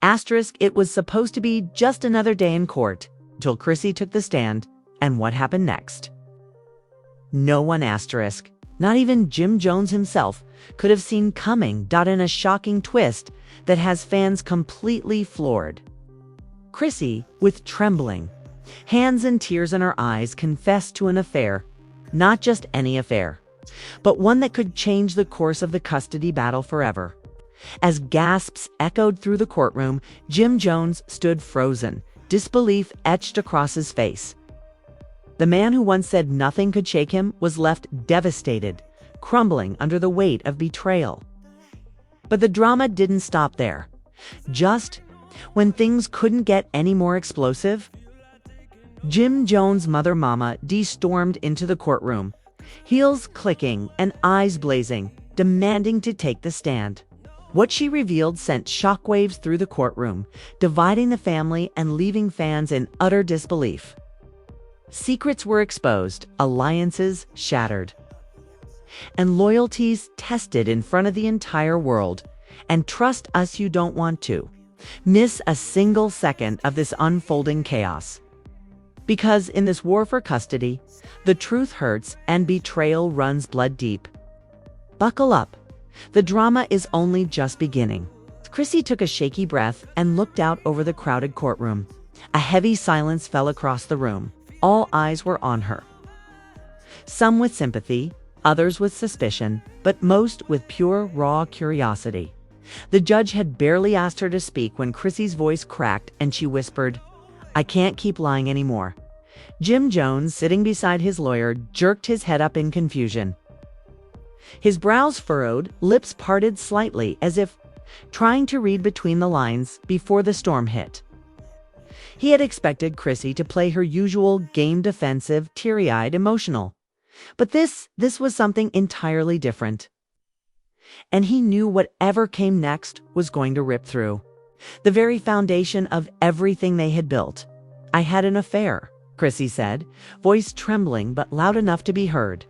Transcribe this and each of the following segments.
Asterisk, it was supposed to be just another day in court, till Chrissy took the stand, and what happened next? No one, asterisk, not even Jim Jones himself, could have seen coming. In a shocking twist that has fans completely floored. Chrissy, with trembling hands and tears in her eyes, confessed to an affair, not just any affair, but one that could change the course of the custody battle forever. As gasps echoed through the courtroom, Jim Jones stood frozen, disbelief etched across his face. The man who once said nothing could shake him was left devastated, crumbling under the weight of betrayal. But the drama didn't stop there. Just when things couldn't get any more explosive, Jim Jones' mother, Mama D, stormed into the courtroom, heels clicking and eyes blazing, demanding to take the stand. What she revealed sent shockwaves through the courtroom, dividing the family and leaving fans in utter disbelief. Secrets were exposed, alliances shattered, and loyalties tested in front of the entire world. And trust us, you don't want to miss a single second of this unfolding chaos. Because in this war for custody, the truth hurts and betrayal runs blood deep. Buckle up. The drama is only just beginning. Chrissy took a shaky breath and looked out over the crowded courtroom. A heavy silence fell across the room. All eyes were on her. Some with sympathy, others with suspicion, but most with pure, raw curiosity. The judge had barely asked her to speak when Chrissy's voice cracked and she whispered, "I can't keep lying anymore." Jim Jones, sitting beside his lawyer, jerked his head up in confusion. His brows furrowed, lips parted slightly as if trying to read between the lines before the storm hit. He had expected Chrissy to play her usual game, defensive, teary-eyed, emotional. But this was something entirely different. And he knew whatever came next was going to rip through the very foundation of everything they had built. "I had an affair," Chrissy said, voice trembling but loud enough to be heard.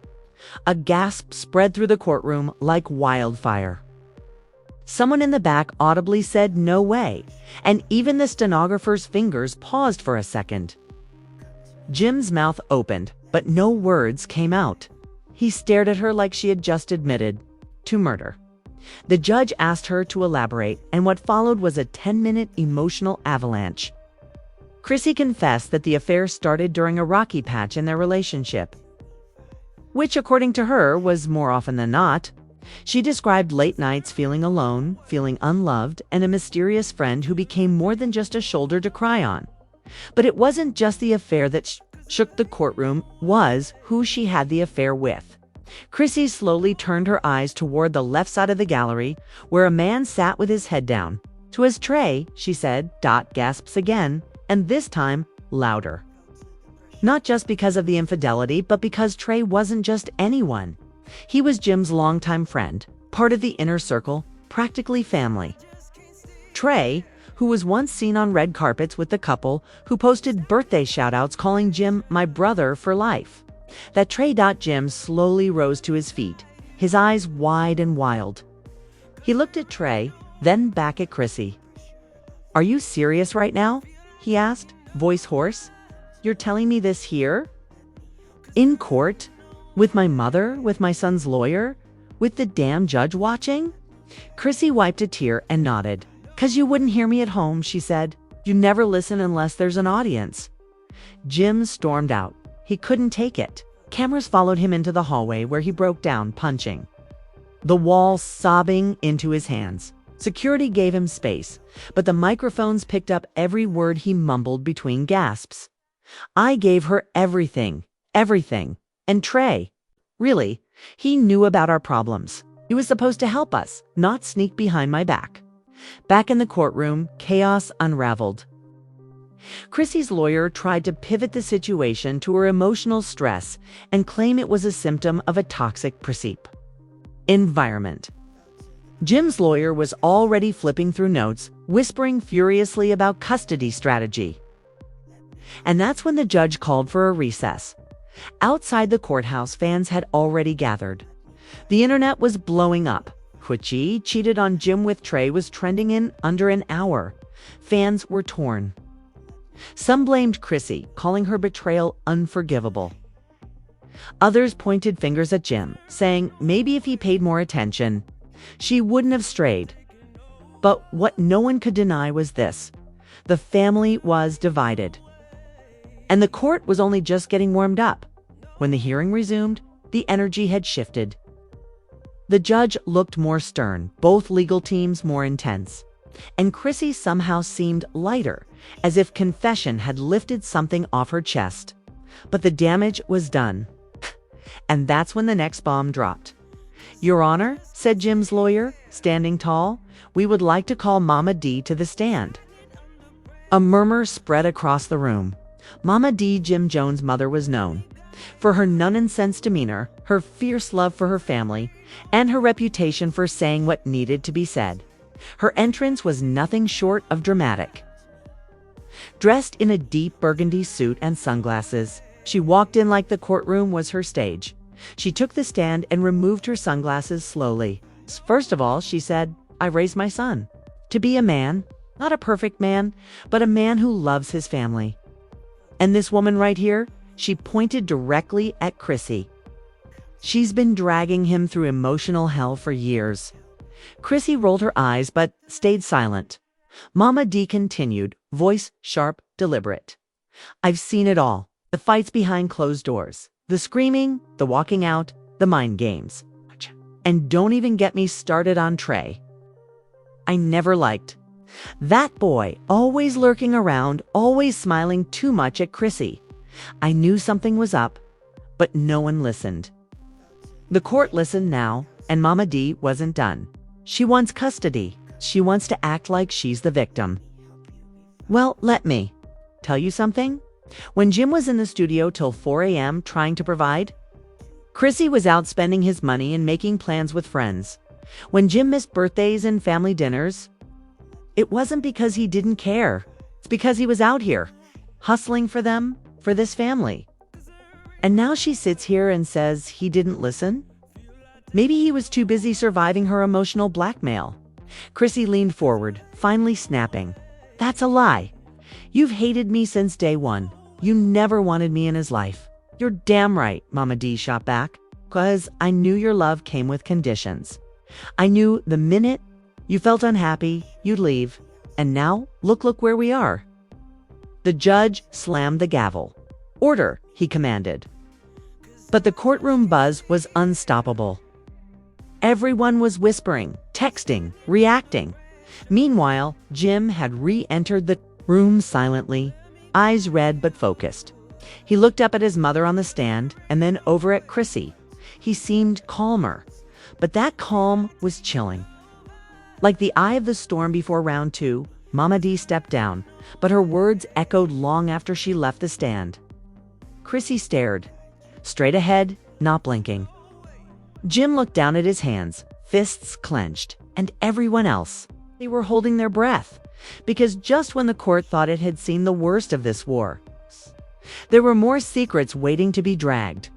A gasp spread through the courtroom like wildfire. Someone in the back audibly said, "No way," and even the stenographer's fingers paused for a second. Jim's mouth opened, but no words came out. He stared at her like she had just admitted to murder. The judge asked her to elaborate, and what followed was a 10-minute emotional avalanche. Chrissy confessed that the affair started during a rocky patch in their relationship, which, according to her, was more often than not. She described late nights feeling alone, feeling unloved, and a mysterious friend who became more than just a shoulder to cry on. But it wasn't just the affair that shook the courtroom, was who she had the affair with. Chrissy slowly turned her eyes toward the left side of the gallery, where a man sat with his head down. "'Twas Trey," she said. Gasps again, and this time louder. Not just because of the infidelity, but because Trey wasn't just anyone. He was Jim's longtime friend, part of the inner circle, practically family. Trey, who was once seen on red carpets with the couple who posted birthday shoutouts calling Jim "my brother for life." That Trey. Jim slowly rose to his feet, his eyes wide and wild. He looked at Trey, then back at Chrissy. "Are you serious right now?" he asked, voice hoarse. "You're telling me this here? In court? With my mother? With my son's lawyer? With the damn judge watching?" Chrissy wiped a tear and nodded. "'Cause you wouldn't hear me at home," she said. "You never listen unless there's an audience." Jim stormed out. He couldn't take it. Cameras followed him into the hallway where he broke down, punching the wall, sobbing into his hands. Security gave him space, but the microphones picked up every word he mumbled between gasps. "I gave her everything, everything. And Trey, really, he knew about our problems. He was supposed to help us, not sneak behind my back." Back in the courtroom, chaos unraveled. Chrissy's lawyer tried to pivot the situation to her emotional stress and claim it was a symptom of a toxic environment. Jim's lawyer was already flipping through notes, whispering furiously about custody strategy. And that's when the judge called for a recess. Outside the courthouse, fans had already gathered. The internet was blowing up. Chrissy cheated on Jim with Trey was trending in under an hour. Fans were torn. Some blamed Chrissy, calling her betrayal unforgivable. Others pointed fingers at Jim, saying maybe if he paid more attention, she wouldn't have strayed. But what no one could deny was this: the family was divided. And the court was only just getting warmed up. When the hearing resumed, the energy had shifted. The judge looked more stern, both legal teams more intense. And Chrissy somehow seemed lighter, as if confession had lifted something off her chest. But the damage was done. And that's when the next bomb dropped. "Your Honor," said Jim's lawyer, standing tall, "we would like to call Mama D to the stand." A murmur spread across the room. Mama D, Jim Jones' mother, was known for her nonsense demeanor, her fierce love for her family, and her reputation for saying what needed to be said. Her entrance was nothing short of dramatic. Dressed in a deep burgundy suit and sunglasses, she walked in like the courtroom was her stage. She took the stand and removed her sunglasses slowly. First of all, she said, "I raised my son to be a man, not a perfect man, but a man who loves his family. And this woman right here," she pointed directly at Chrissy, "she's been dragging him through emotional hell for years." Chrissy rolled her eyes but stayed silent. Mama D continued, voice sharp, deliberate. "I've seen it all. The fights behind closed doors, the screaming, the walking out, the mind games. And don't even get me started on Trey. I never liked that boy, always lurking around, always smiling too much at Chrissy. I knew something was up, but no one listened." The court listened now, and Mama D wasn't done. She wants custody. She wants to act like she's the victim. "Well, let me tell you something. When Jim was in the studio till 4 a.m. trying to provide, Chrissy was out spending his money and making plans with friends. When Jim missed birthdays and family dinners, it wasn't because he didn't care. It's because he was out here, hustling for them, for this family. And now she sits here and says he didn't listen? Maybe he was too busy surviving her emotional blackmail." Chrissy leaned forward, finally snapping, "That's a lie. You've hated me since day one. You never wanted me in his life." "You're damn right," Mama D shot back, "'cause I knew your love came with conditions. I knew the minute you felt unhappy, you'd leave. And now, look where we are." The judge slammed the gavel. "Order," he commanded. But the courtroom buzz was unstoppable. Everyone was whispering, texting, reacting. Meanwhile, Jim had re-entered the room silently, eyes red but focused. He looked up at his mother on the stand and then over at Chrissy. He seemed calmer, but that calm was chilling. Like the eye of the storm before round 2, Mama D stepped down, but her words echoed long after she left the stand. Chrissy stared, straight ahead, not blinking. Jim looked down at his hands, fists clenched, and everyone else. They were holding their breath, because just when the court thought it had seen the worst of this war, there were more secrets waiting to be dragged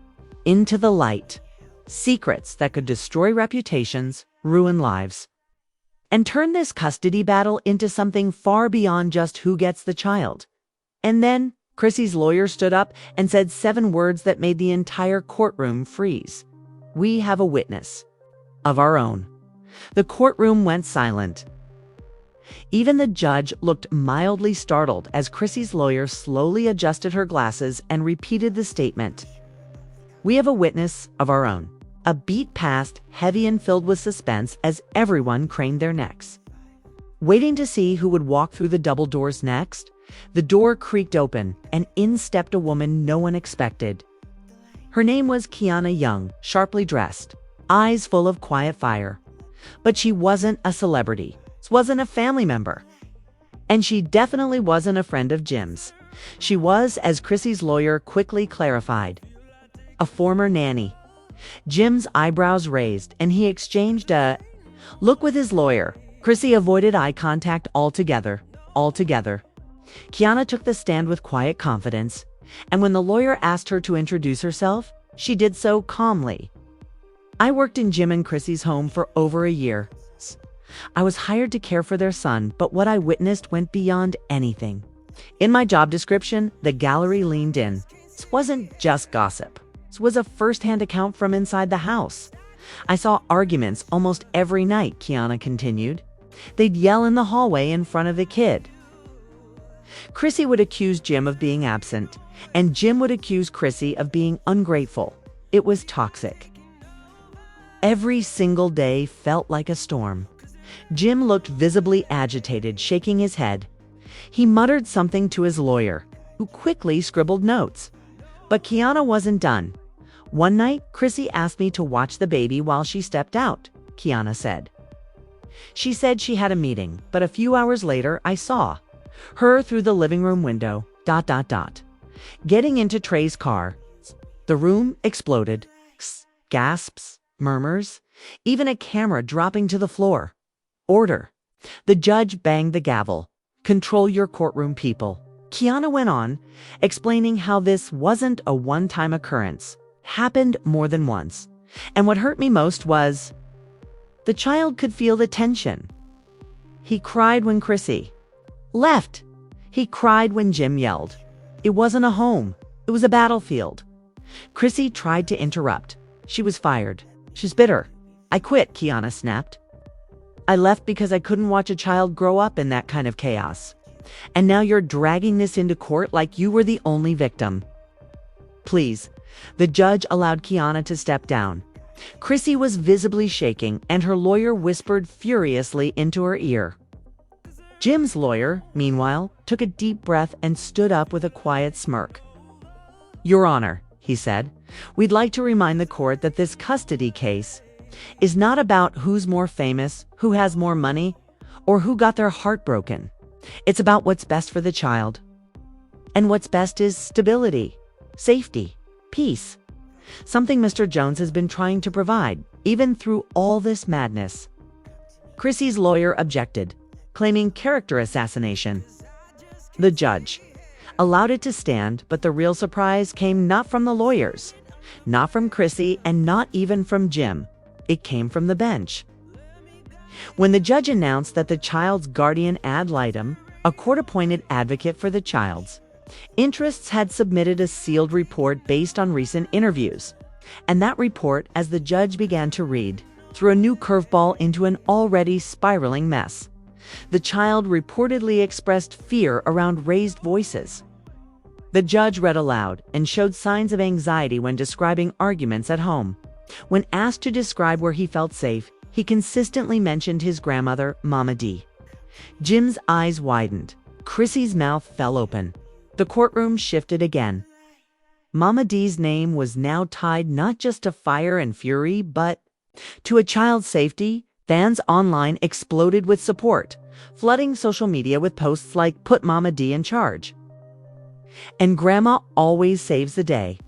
into the light. Secrets that could destroy reputations, ruin lives, and turn this custody battle into something far beyond just who gets the child. And then Chrissy's lawyer stood up and said 7 words that made the entire courtroom freeze. "We have a witness of our own." The courtroom went silent. Even the judge looked mildly startled as Chrissy's lawyer slowly adjusted her glasses and repeated the statement. "We have a witness of our own." A beat passed, heavy and filled with suspense as everyone craned their necks, waiting to see who would walk through the double doors next. The door creaked open, and in stepped a woman no one expected. Her name was Kiana Young, sharply dressed, eyes full of quiet fire. But she wasn't a celebrity, wasn't a family member, and she definitely wasn't a friend of Jim's. She was, as Chrissy's lawyer quickly clarified, a former nanny. Jim's eyebrows raised, and he exchanged a look with his lawyer. Chrissy avoided eye contact altogether. Kiana took the stand with quiet confidence, and when the lawyer asked her to introduce herself, she did so calmly. I worked in Jim and Chrissy's home for over a year. I was hired to care for their son, but what I witnessed went beyond anything. In my job description, the gallery leaned in. This wasn't just gossip. This was a first-hand account from inside the house. I saw arguments almost every night, Kiana continued. They'd yell in the hallway in front of the kid. Chrissy would accuse Jim of being absent, and Jim would accuse Chrissy of being ungrateful. It was toxic. Every single day felt like a storm. Jim looked visibly agitated, shaking his head. He muttered something to his lawyer, who quickly scribbled notes. But Kiana wasn't done. One night, Chrissy asked me to watch the baby while she stepped out, Kiana said. She said she had a meeting, but a few hours later, I saw her through the living room window, ... getting into Trey's car. The room exploded. Gasps, murmurs, even a camera dropping to the floor. Order. The judge banged the gavel. Control your courtroom, people. Kiana went on, explaining how this wasn't a one-time occurrence. Happened more than once. And what hurt me most was the child could feel the tension. He cried when Chrissy left. He cried when Jim yelled. It wasn't a home. It was a battlefield. Chrissy tried to interrupt. She was fired. She's bitter. I quit, Kiana snapped. I left because I couldn't watch a child grow up in that kind of chaos. And now you're dragging this into court like you were the only victim. Please. The judge allowed Kiana to step down. Chrissy was visibly shaking, and her lawyer whispered furiously into her ear. Jim's lawyer, meanwhile, took a deep breath and stood up with a quiet smirk. Your Honor, he said, we'd like to remind the court that this custody case is not about who's more famous, who has more money, or who got their heart broken. It's about what's best for the child. And what's best is stability, safety, peace. Something Mr. Jones has been trying to provide, even through all this madness. Chrissy's lawyer objected, claiming character assassination. The judge allowed it to stand, but the real surprise came not from the lawyers, not from Chrissy, and not even from Jim. It came from the bench. When the judge announced that the child's guardian ad litem, a court-appointed advocate for the child's interests, had submitted a sealed report based on recent interviews, and that report, as the judge began to read, threw a new curveball into an already spiraling mess. The child reportedly expressed fear around raised voices. The judge read aloud and showed signs of anxiety when describing arguments at home. When asked to describe where he felt safe, he consistently mentioned his grandmother, Mama D. Jim's eyes widened. Chrissy's mouth fell open. The courtroom shifted again. Mama D's name was now tied not just to fire and fury, but to a child's safety. Fans online exploded with support, flooding social media with posts like "Put Mama D in charge" and "Grandma always saves the day."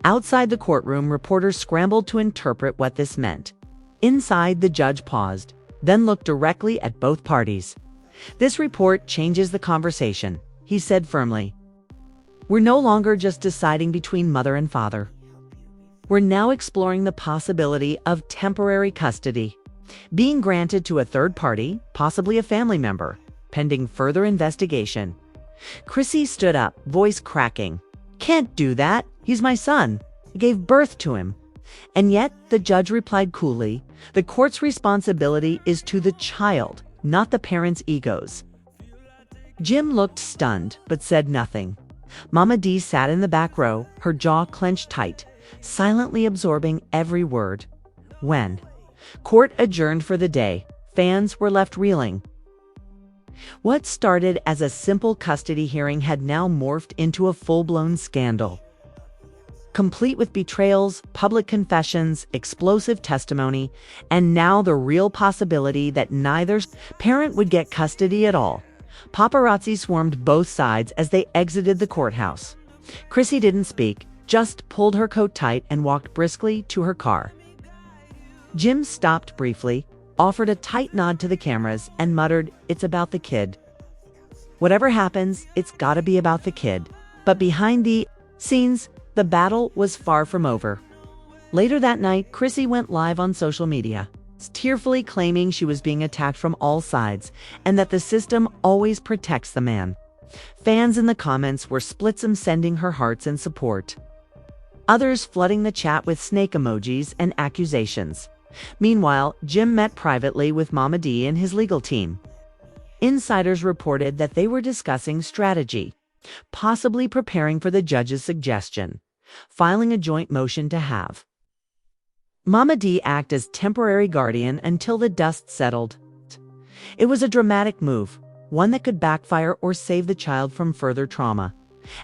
Outside the courtroom, reporters scrambled to interpret what this meant. Inside, the judge paused, then looked directly at both parties. This report changes the conversation, he said firmly. We're no longer just deciding between mother and father. We're now exploring the possibility of temporary custody being granted to a third party, possibly a family member, pending further investigation. Chrissy stood up, voice cracking. Can't do that. He's my son. I gave birth to him. And yet, the judge replied coolly, the court's responsibility is to the child, not the parents' egos. Jim looked stunned, but said nothing. Mama D sat in the back row, her jaw clenched tight, silently absorbing every word. When court adjourned for the day, fans were left reeling. What started as a simple custody hearing had now morphed into a full-blown scandal, complete with betrayals, public confessions, explosive testimony, and now the real possibility that neither parent would get custody at all. Paparazzi swarmed both sides as they exited the courthouse. Chrissy didn't speak, just pulled her coat tight and walked briskly to her car. Jim stopped briefly, offered a tight nod to the cameras, and muttered, "It's about the kid. Whatever happens, it's gotta be about the kid." But behind the scenes, the battle was far from over. Later that night, Chrissy went live on social media, tearfully claiming she was being attacked from all sides and that the system always protects the man. Fans in the comments were splitsome, sending her hearts and support. Others flooding the chat with snake emojis and accusations. Meanwhile, Jim met privately with Mama D and his legal team. Insiders reported that they were discussing strategy, possibly preparing for the judge's suggestion, filing a joint motion to have Mama D act as temporary guardian until the dust settled. It was a dramatic move, one that could backfire or save the child from further trauma.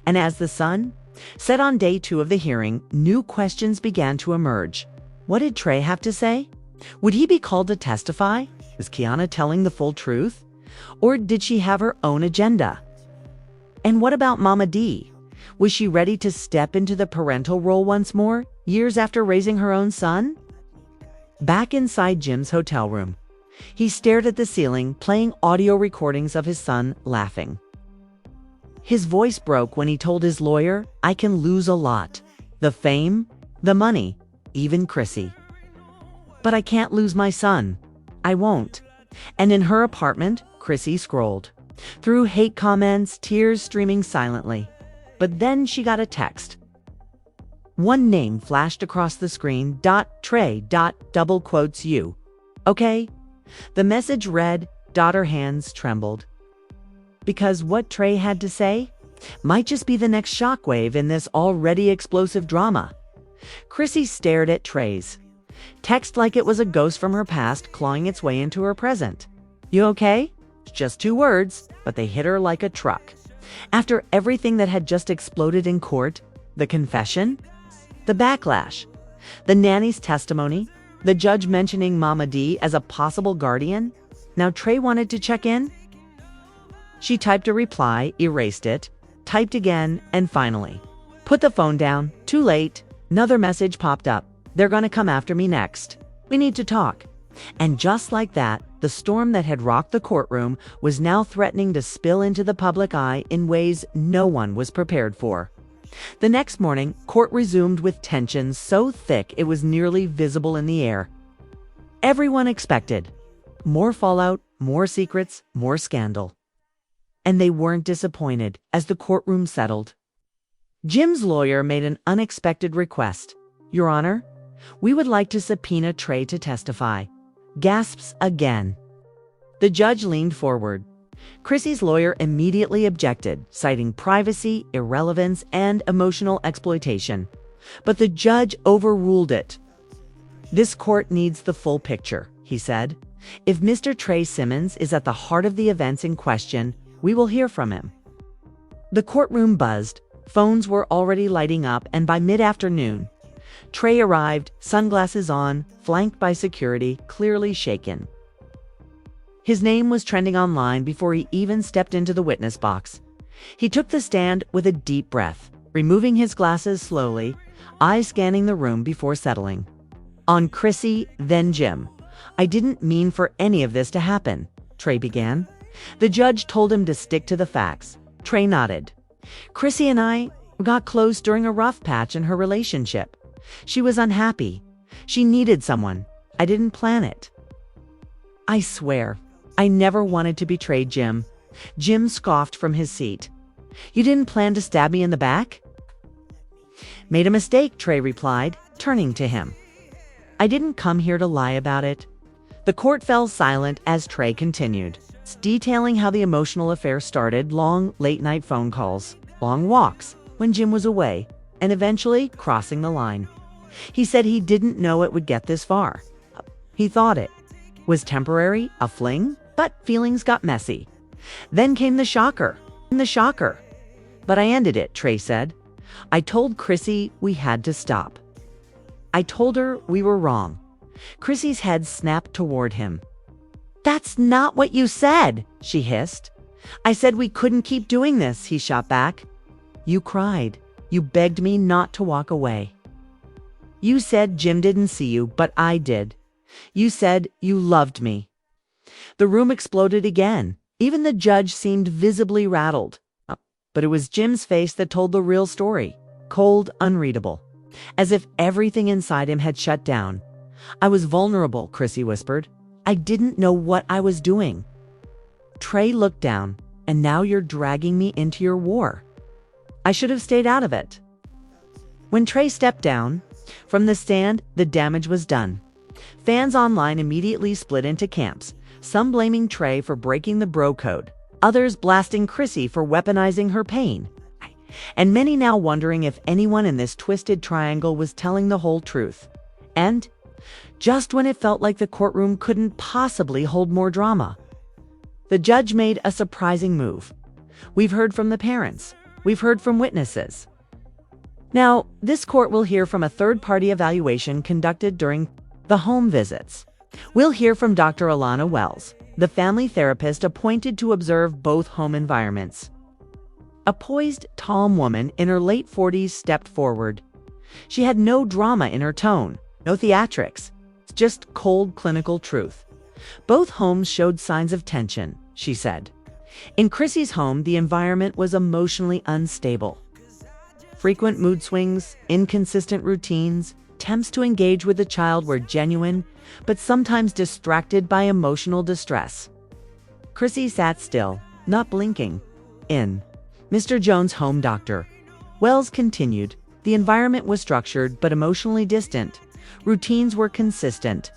And as the sun set on day 2 of the hearing, new questions began to emerge. What did Trey have to say? Would he be called to testify? Was Kiana telling the full truth? Or did she have her own agenda? And what about Mama D? Was she ready to step into the parental role once more, years after raising her own son? Back inside Jim's hotel room, he stared at the ceiling, playing audio recordings of his son laughing. His voice broke when he told his lawyer, "I can lose a lot. The fame, the money, even Chrissy. But I can't lose my son. I won't." And in her apartment, Chrissy scrolled through hate comments, tears streaming silently. But then she got a text. One name flashed across the screen, Trey, double quotes you. Okay? The message read, her hands trembled. Because what Trey had to say might just be the next shockwave in this already explosive drama. Chrissy stared at Trey's text like it was a ghost from her past clawing its way into her present. You okay? Just 2 words, but they hit her like a truck. After everything that had just exploded in court, the confession, the backlash, the nanny's testimony, the judge mentioning Mama D as a possible guardian, now Trey wanted to check in? She typed a reply, erased it, typed again, and finally put the phone down. Too late. Another message popped up. They're gonna come after me next. We need to talk. And just like that, the storm that had rocked the courtroom was now threatening to spill into the public eye in ways no one was prepared for. The next morning, court resumed with tensions so thick it was nearly visible in the air. Everyone expected more fallout, more secrets, more scandal. And they weren't disappointed as the courtroom settled. Jim's lawyer made an unexpected request. Your Honor, we would like to subpoena Trey to testify. Gasps again. The judge leaned forward. Chrissy's lawyer immediately objected, citing privacy, irrelevance, and emotional exploitation. But the judge overruled it. This court needs the full picture, he said. If Mr. Trey Simmons is at the heart of the events in question, we will hear from him. The courtroom buzzed. Phones were already lighting up, and by mid-afternoon, Trey arrived, sunglasses on, flanked by security, clearly shaken. His name was trending online before he even stepped into the witness box. He took the stand with a deep breath, removing his glasses slowly, eyes scanning the room before settling. On Chrissy, then Jim. I didn't mean for any of this to happen, Trey began. The judge told him to stick to the facts. Trey nodded. Chrissy and I got close during a rough patch in her relationship. She was unhappy. She needed someone. I didn't plan it. I swear, I never wanted to betray Jim. Jim scoffed from his seat. You didn't plan to stab me in the back? Made a mistake, Trey replied, turning to him. I didn't come here to lie about it. The court fell silent as Trey continued, detailing how the emotional affair started, long late-night phone calls, long walks when Jim was away, and eventually crossing the line. He said he didn't know it would get this far. He thought it was temporary, a fling, but feelings got messy. Then came the shocker. But I ended it, Trey said. I told Chrissy we had to stop. I told her we were wrong. Chrissy's head snapped toward him. That's not what you said, she hissed. I said we couldn't keep doing this, he shot back. You cried. You begged me not to walk away. You said Jim didn't see you, but I did. You said you loved me. The room exploded again. Even the judge seemed visibly rattled. But it was Jim's face that told the real story. Cold, unreadable. as if everything inside him had shut down. "I was vulnerable," Chrissy whispered. "I didn't know what I was doing." Trey looked down. "And now you're dragging me into your war. I should have stayed out of it." When Trey stepped down from the stand, the damage was done. Fans online immediately split into camps, some blaming Trey for breaking the bro code, others blasting Chrissy for weaponizing her pain, and many now wondering if anyone in this twisted triangle was telling the whole truth. And just when it felt like the courtroom couldn't possibly hold more drama, the judge made a surprising move. We've heard from the parents. We've heard from witnesses. Now, this court will hear from a third-party evaluation conducted during the home visits. We'll hear from Dr. Alana Wells, the family therapist appointed to observe both home environments. A poised, tall woman in her late 40s stepped forward. She had no drama in her tone, no theatrics, just cold clinical truth. "Both homes showed signs of tension," she said. In Chrissy's home, the environment was emotionally unstable. Frequent mood swings, inconsistent routines, attempts to engage with the child were genuine, but sometimes distracted by emotional distress. Chrissy sat still, not blinking. In Mr. Jones' home, Dr. Wells continued. The environment was structured but emotionally distant. Routines were consistent.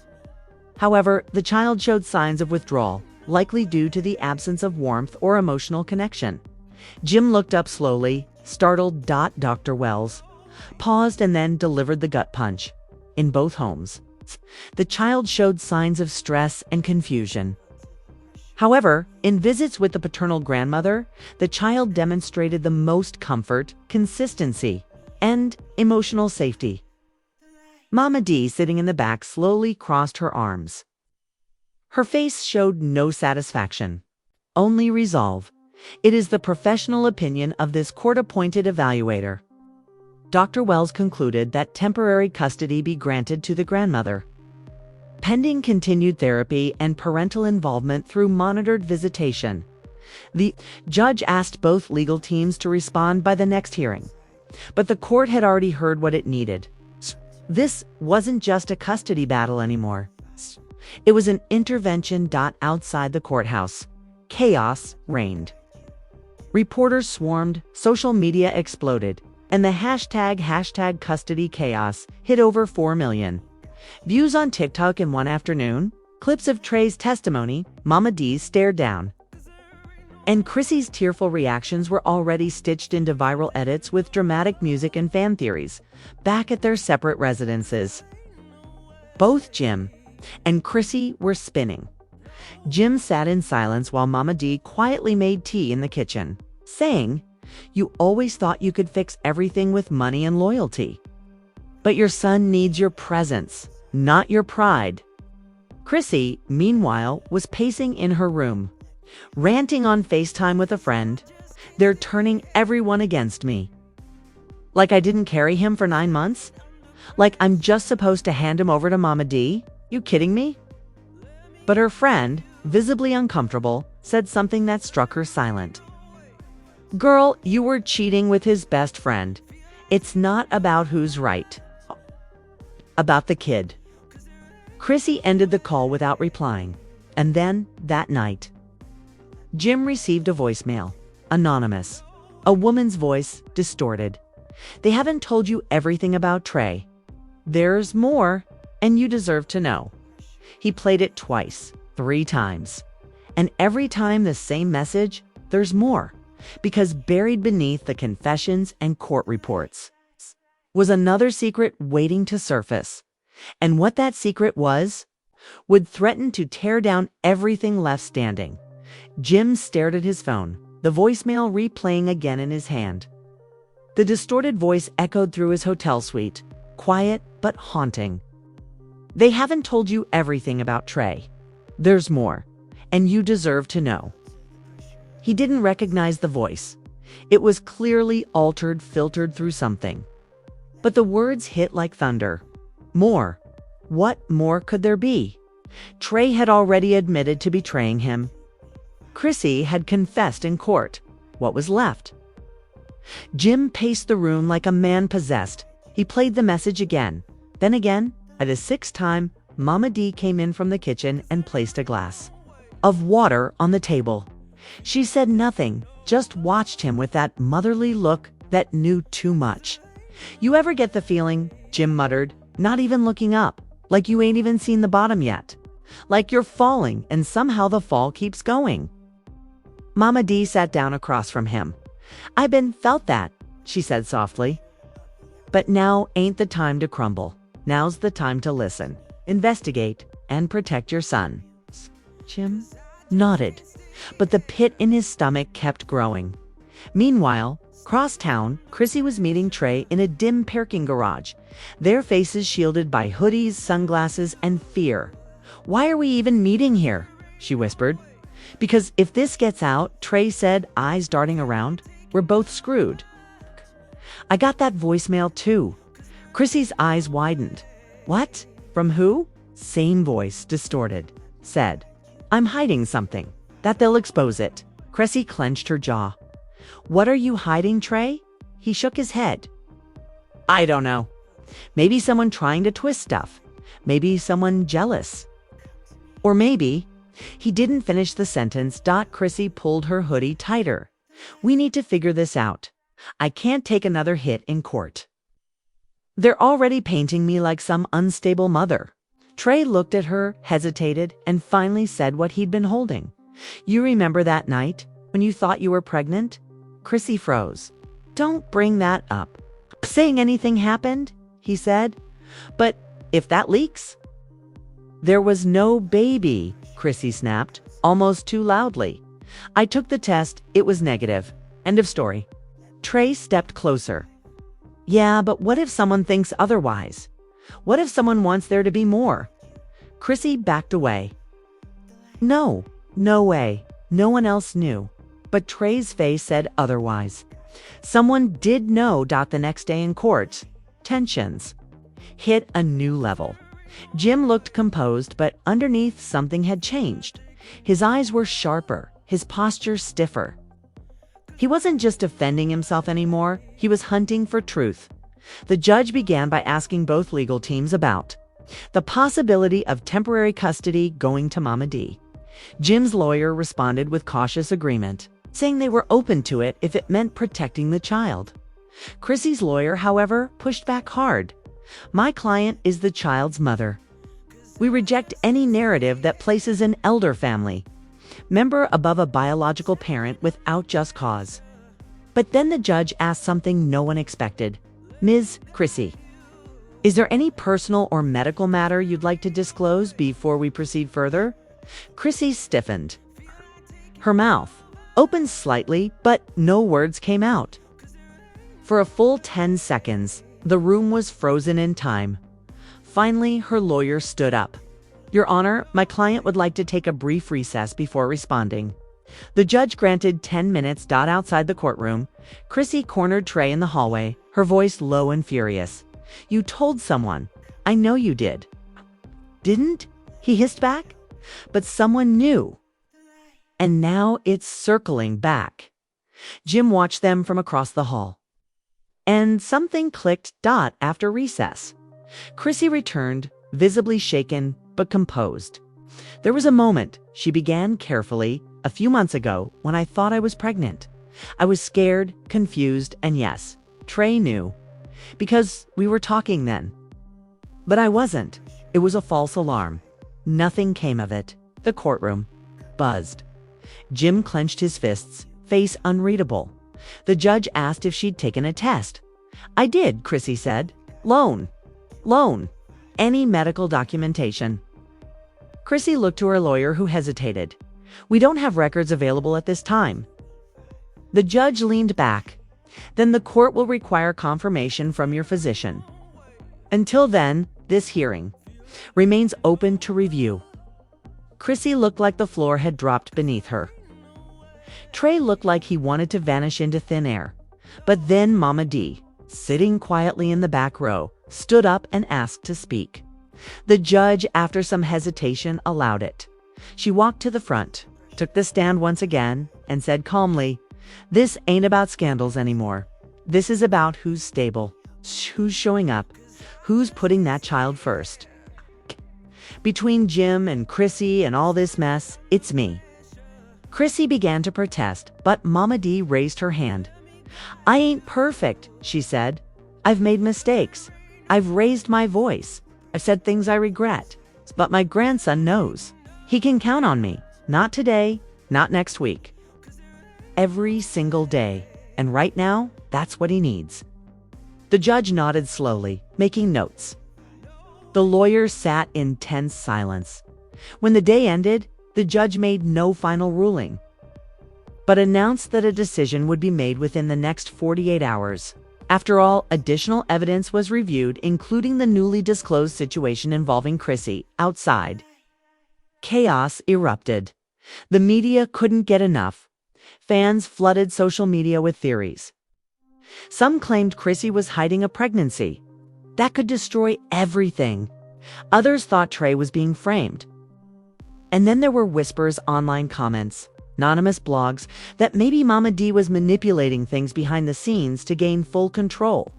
However, the child showed signs of withdrawal, likely due to the absence of warmth or emotional connection. Jim looked up slowly, startled. Dr. Wells paused and then delivered the gut punch. In both homes, the child showed signs of stress and confusion. However, in visits with the paternal grandmother, the child demonstrated the most comfort, consistency, and emotional safety. Mama D, sitting in the back, slowly crossed her arms. Her face showed no satisfaction, only resolve. It is the professional opinion of this court-appointed evaluator. Dr. Wells concluded that temporary custody be granted to the grandmother, pending continued therapy and parental involvement through monitored visitation. The judge asked both legal teams to respond by the next hearing, but the court had already heard what it needed. This wasn't just a custody battle anymore. It was an intervention. Outside the courthouse, chaos reigned. Reporters swarmed, social media exploded, and the hashtag #CustodyChaos hit over 4 million views on TikTok in one afternoon. Clips of Trey's testimony, Mama D's stare down, and Chrissy's tearful reactions were already stitched into viral edits with dramatic music and fan theories, back at their separate residences. Both Jim and Chrissy were spinning. Jim sat in silence while Mama D quietly made tea in the kitchen, saying, "You always thought you could fix everything with money and loyalty. But your son needs your presence, not your pride." Chrissy, meanwhile, was pacing in her room, ranting on FaceTime with a friend. "They're turning everyone against me. Like I didn't carry him for 9 months? Like I'm just supposed to hand him over to Mama D? You kidding me?" But her friend, visibly uncomfortable, said something that struck her silent. "Girl, you were cheating with his best friend. It's not about who's right. About the kid." Chrissy ended the call without replying. And then, that night, Jim received a voicemail. Anonymous. A woman's voice, distorted. "They haven't told you everything about Trey. There's more, and you deserve to know." He played it twice, 3 times. And every time the same message, "There's more." Because buried beneath the confessions and court reports was another secret waiting to surface. And what that secret was would threaten to tear down everything left standing. Jim stared at his phone, the voicemail replaying again in his hand. The distorted voice echoed through his hotel suite, quiet but haunting. "They haven't told you everything about Trey. There's more, and you deserve to know." He didn't recognize the voice. It was clearly altered, filtered through something. But the words hit like thunder. More. What more could there be? Trey had already admitted to betraying him. Chrissy had confessed in court. What was left? Jim paced the room like a man possessed, He played the message again. Then again, at a sixth time, Mama D came in from the kitchen and placed a glass of water on the table. She said nothing, just watched him with that motherly look that knew too much. "You ever get the feeling," Jim muttered, not even looking up, "like you ain't even seen the bottom yet? Like you're falling and somehow the fall keeps going?" Mama D sat down across from him. "I been felt that," she said softly. "But now ain't the time to crumble. Now's the time to listen, investigate, and protect your son." Jim nodded, but the pit in his stomach kept growing. Meanwhile, across town, Chrissy was meeting Trey in a dim parking garage, their faces shielded by hoodies, sunglasses, and fear. "Why are we even meeting here?" she whispered. "Because if this gets out," Trey said, eyes darting around, "we're both screwed." "I got that voicemail too." Chrissy's eyes widened. "What? From who?" Same voice, distorted, said, "I'm hiding something. That they'll expose it." Chrissy clenched her jaw. "What are you hiding, Trey?" He shook his head. "I don't know. Maybe someone trying to twist stuff. Maybe someone jealous. Or maybe..." He didn't finish the sentence. Chrissy pulled her hoodie tighter. "We need to figure this out. I can't take another hit in court. They're already painting me like some unstable mother." Trey looked at her, hesitated, and finally said what he'd been holding. "You remember that night when you thought you were pregnant?" Chrissy froze. "Don't bring that up." "Saying anything happened?" he said. "But if that leaks?" "There was no baby," Chrissy snapped, almost too loudly. "I took the test. It was negative. End of story." Trey stepped closer. "Yeah, but what if someone thinks otherwise? What if someone wants there to be more?" Chrissy backed away. No way. No one else knew. But Trey's face said otherwise. Someone did know. The next day in court, tensions hit a new level. Jim looked composed, but underneath something had changed. His eyes were sharper, his posture stiffer. He wasn't just defending himself anymore, he was hunting for truth. The judge began by asking both legal teams about the possibility of temporary custody going to Mama D. Jim's lawyer responded with cautious agreement, saying they were open to it if it meant protecting the child. Chrissy's lawyer, however, pushed back hard. "My client is the child's mother. We reject any narrative that places an elder family member above a biological parent without just cause." But then the judge asked something no one expected. "Ms. Chrissy, is there any personal or medical matter you'd like to disclose before we proceed further?" Chrissy stiffened. Her mouth opened slightly, but no words came out. For a full 10 seconds, the room was frozen in time. Finally, her lawyer stood up. "Your Honor, my client would like to take a brief recess before responding." The judge granted 10 minutes. Outside the courtroom, Chrissy cornered Trey in the hallway, her voice low and furious. "You told someone. I know you did." "Didn't?" he hissed back. "But someone knew. And now it's circling back." Jim watched them from across the hall. And something clicked. After recess, Chrissy returned, visibly shaken but composed. "There was a moment," she began carefully, "a few months ago when I thought I was pregnant. I was scared, confused, and yes, Trey knew. Because we were talking then. But I wasn't. It was a false alarm. Nothing came of it." The courtroom buzzed. Jim clenched his fists, face unreadable. The judge asked if she'd taken a test. "I did," Chrissy said. Loan. Any medical documentation." Chrissy looked to her lawyer, who hesitated. "We don't have records available at this time." The judge leaned back. "Then the court will require confirmation from your physician. Until then, this hearing remains open to review." Chrissy looked like the floor had dropped beneath her. Trey looked like he wanted to vanish into thin air. But then Mama D, sitting quietly in the back row, stood up and asked to speak. The judge, after some hesitation, allowed it. She walked to the front, took the stand once again, and said calmly, "This ain't about scandals anymore. This is about who's stable. Who's showing up? Who's putting that child first? Between Jim and Chrissy and all this mess, it's me. Chrissy began to protest, but Mama D raised her hand. I ain't perfect, she said. I've made mistakes. I've raised my voice. I've said things I regret. But my grandson knows. He can count on me. Not today, not next week. Every single day. And right now, that's what he needs. The judge nodded slowly, making notes. The lawyers sat in tense silence. When the day ended, the judge made no final ruling, but announced that a decision would be made within the next 48 hours. After all, additional evidence was reviewed, including the newly disclosed situation involving Chrissy outside. Chaos erupted. The media couldn't get enough. Fans flooded social media with theories. Some claimed Chrissy was hiding a pregnancy. That could destroy everything. Others thought Trey was being framed. And then there were whispers, online comments, anonymous blogs, that maybe Mama D was manipulating things behind the scenes to gain full control.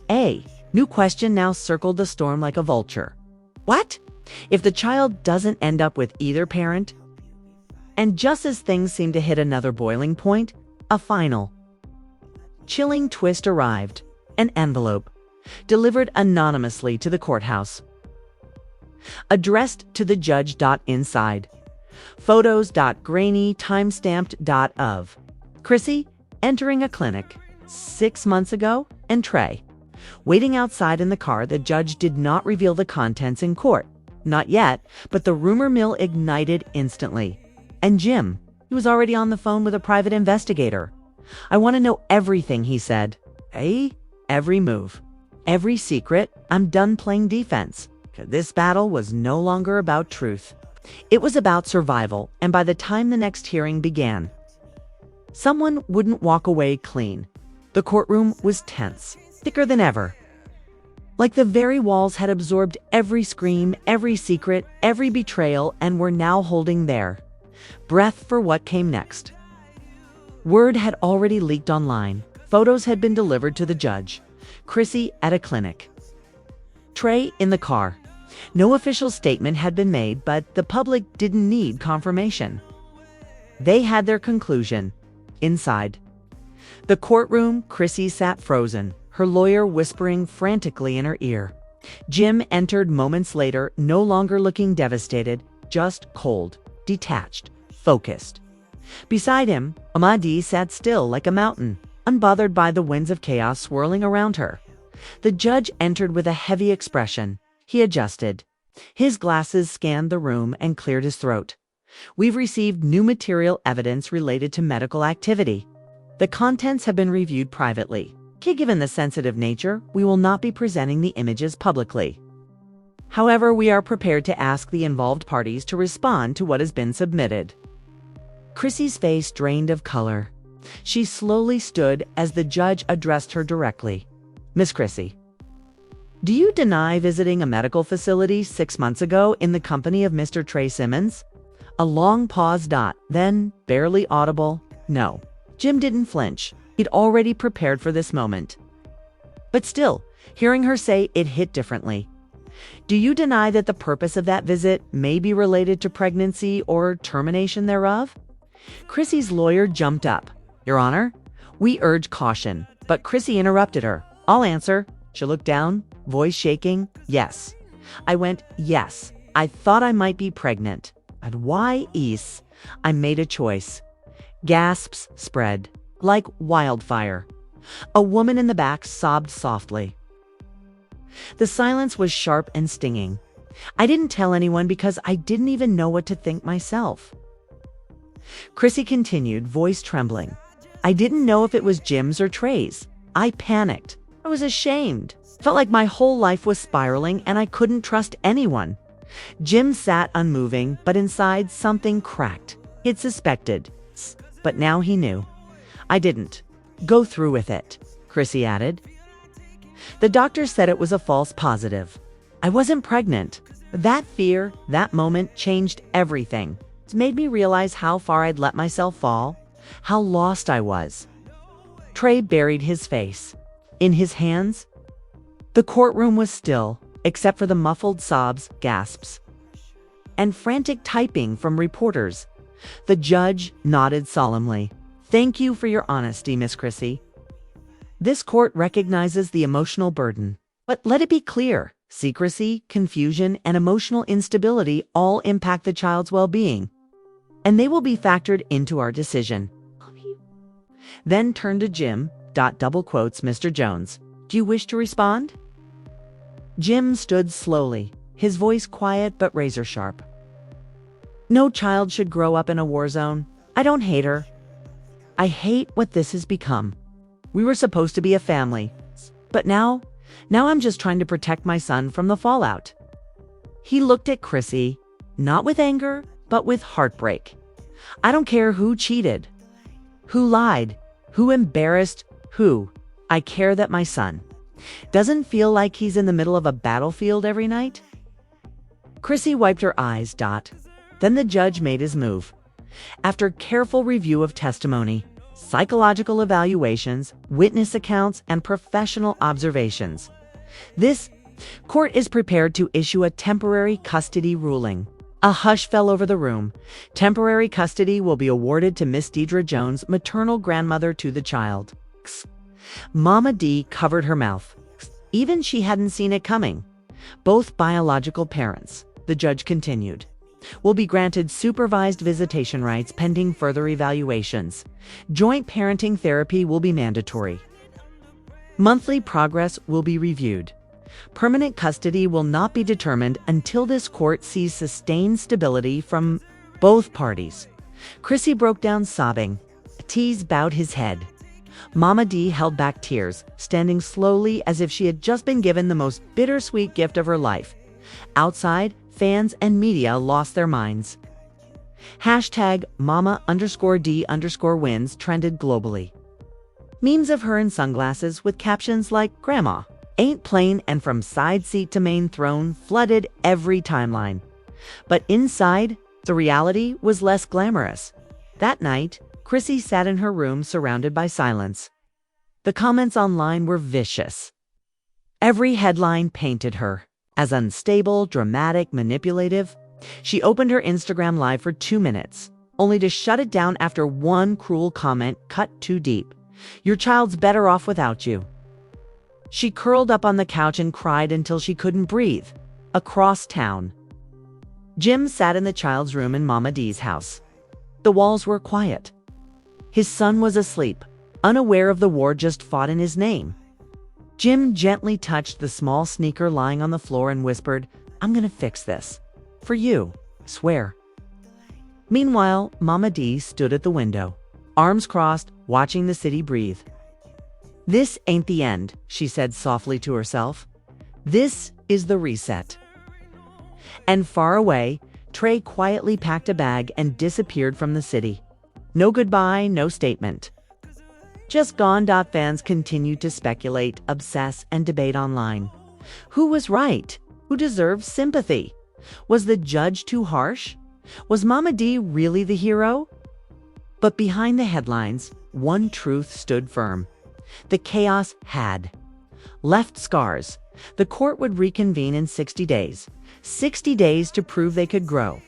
A new question now circled the storm like a vulture. What if the child doesn't end up with either parent? And just as things seemed to hit another boiling point, a final, chilling twist arrived. An envelope, delivered anonymously to the courthouse. Addressed to the judge. Inside. Photos. Grainy. Timestamped. Of Chrissy entering a clinic 6 months ago, and Trey waiting outside in the car. The judge did not reveal the contents in court. Not yet, but the rumor mill ignited instantly. And Jim, he was already on the phone with a private investigator. I want to know everything, he said. Hey, every move, every secret. I'm done playing defense. This battle was no longer about truth. It was about survival, and by the time the next hearing began, someone wouldn't walk away clean. The courtroom was tense, thicker than ever. Like the very walls had absorbed every scream, every secret, every betrayal, and were now holding their breath for what came next. Word had already leaked online. Photos had been delivered to the judge. Chrissy at a clinic. Trey in the car. No official statement had been made, but the public didn't need confirmation. They had their conclusion. Inside the courtroom, Chrissy sat frozen, her lawyer whispering frantically in her ear. Jim entered moments later, no longer looking devastated, just cold, detached, focused. Beside him, Amadi sat still like a mountain, unbothered by the winds of chaos swirling around her. The judge entered with a heavy expression. He adjusted. His glasses scanned the room and cleared his throat. We've received new material evidence related to medical activity. The contents have been reviewed privately. Given the sensitive nature, we will not be presenting the images publicly. However, we are prepared to ask the involved parties to respond to what has been submitted. Chrissy's face drained of color. She slowly stood as the judge addressed her directly. Miss Chrissy, do you deny visiting a medical facility 6 months ago in the company of Mr. Trey Simmons? A long pause. Then, barely audible, no. Jim didn't flinch. He'd already prepared for this moment. But still, hearing her say it hit differently. Do you deny that the purpose of that visit may be related to pregnancy or termination thereof? Chrissy's lawyer jumped up. Your Honor, we urge caution. But Chrissy interrupted her. I'll answer. She looked down, voice shaking. Yes. I went, yes. I thought I might be pregnant. But why is? I made a choice. Gasps spread like wildfire. A woman in the back sobbed softly. The silence was sharp and stinging. I didn't tell anyone because I didn't even know what to think myself. Chrissy continued, voice trembling. I didn't know if it was Jim's or Trey's. I panicked. I was ashamed. Felt like my whole life was spiraling and I couldn't trust anyone. Jim sat unmoving, but inside something cracked. He'd suspected, but now he knew. I didn't go through with it, Chrissy added. The doctor said it was a false positive. I wasn't pregnant. That fear, that moment changed everything. It made me realize how far I'd let myself fall, how lost I was. Trey buried his face in his hands. The courtroom was still, except for the muffled sobs, gasps, and frantic typing from reporters. The judge nodded solemnly. "Thank you for your honesty, Miss Chrissy. This court recognizes the emotional burden. But let it be clear, secrecy, confusion, and emotional instability all impact the child's well-being, and they will be factored into our decision." Then turned to Jim, double quotes, "Mr. Jones, do you wish to respond?" Jim stood slowly, his voice quiet but razor-sharp. "No child should grow up in a war zone. I don't hate her. I hate what this has become. We were supposed to be a family, but now I'm just trying to protect my son from the fallout." He looked at Chrissy, not with anger, but with heartbreak. "I don't care who cheated, who lied, who embarrassed who. I care that my son doesn't feel like he's in the middle of a battlefield every night." Chrissy wiped her eyes. Then the judge made his move. After careful review of testimony, psychological evaluations, witness accounts, and professional observations, this court is prepared to issue a temporary custody ruling. A hush fell over the room. Temporary custody will be awarded to Miss Deidre Jones, maternal grandmother to the child. Mama D covered her mouth. Even she hadn't seen it coming. Both biological parents, the judge continued, will be granted supervised visitation rights pending further evaluations. Joint parenting therapy will be mandatory. Monthly progress will be reviewed. Permanent custody will not be determined until this court sees sustained stability from both parties. Chrissy broke down sobbing. Tease bowed his head. Mama D held back tears, standing slowly as if she had just been given the most bittersweet gift of her life. Outside, fans and media lost their minds. #Mama_D_wins trended globally. Memes of her in sunglasses with captions like "Grandma ain't plain" and "From side seat to main throne" flooded every timeline. But inside, the reality was less glamorous. That night, Chrissy sat in her room surrounded by silence. The comments online were vicious. Every headline painted her as unstable, dramatic, manipulative. She opened her Instagram Live for 2 minutes, only to shut it down after one cruel comment cut too deep. "Your child's better off without you." She curled up on the couch and cried until she couldn't breathe. Across town, Jim sat in the child's room in Mama D's house. The walls were quiet. His son was asleep, unaware of the war just fought in his name. Jim gently touched the small sneaker lying on the floor and whispered, "I'm gonna fix this. For you, swear." Meanwhile, Mama D stood at the window, arms crossed, watching the city breathe. "This ain't the end," she said softly to herself. "This is the reset." And far away, Trey quietly packed a bag and disappeared from the city. No goodbye, no statement. Just gone. Fans continued to speculate, obsess, and debate online. Who was right? Who deserved sympathy? Was the judge too harsh? Was Mama D really the hero? But behind the headlines, one truth stood firm. The chaos had left scars. The court would reconvene in 60 days. 60 days to prove they could grow,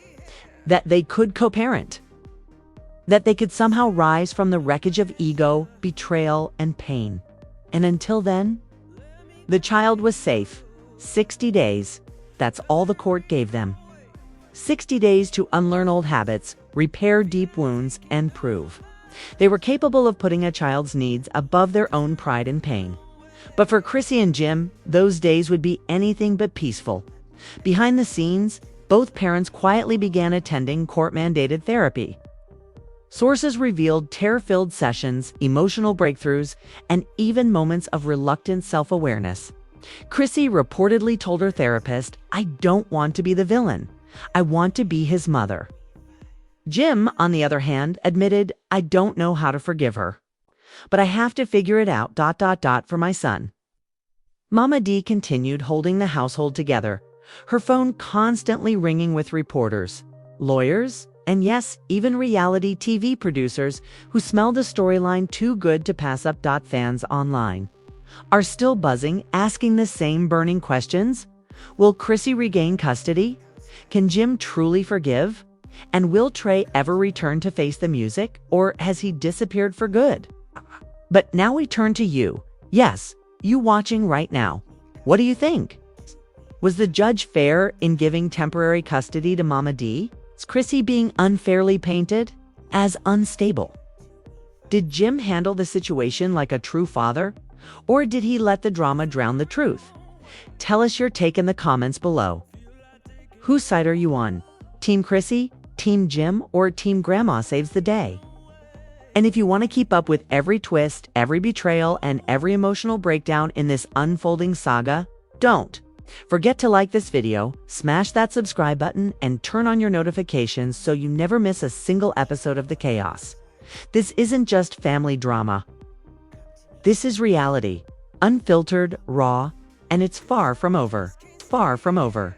that they could co-parent, that they could somehow rise from the wreckage of ego, betrayal, and pain. And until then, the child was safe. 60 days, that's all the court gave them. 60 days to unlearn old habits, repair deep wounds, and prove they were capable of putting a child's needs above their own pride and pain. But for Chrissy and Jim, those days would be anything but peaceful. Behind the scenes, both parents quietly began attending court-mandated therapy. Sources revealed tear-filled sessions, emotional breakthroughs, and even moments of reluctant self-awareness. Chrissy reportedly told her therapist, "I don't want to be the villain. I want to be his mother." Jim, on the other hand, admitted, "I don't know how to forgive her, but I have to figure it out, for my son." Mama D continued holding the household together, her phone constantly ringing with reporters, lawyers, and yes, even reality TV producers who smelled a storyline too good to pass up. Fans online are still buzzing, asking the same burning questions. Will Chrissy regain custody? Can Jim truly forgive? And will Trey ever return to face the music, or has he disappeared for good? But now we turn to you. Yes, you watching right now. What do you think? Was the judge fair in giving temporary custody to Mama D? Is Chrissy being unfairly painted as unstable? Did Jim handle the situation like a true father, or did he let the drama drown the truth? Tell us your take in the comments below. Whose side are you on? Team Chrissy, Team Jim, or Team Grandma saves the day? And if you want to keep up with every twist, every betrayal, and every emotional breakdown in this unfolding saga, don't forget to like this video, smash that subscribe button, and turn on your notifications so you never miss a single episode of the chaos. This isn't just family drama. This is reality, unfiltered, raw, and it's far from over. Far from over.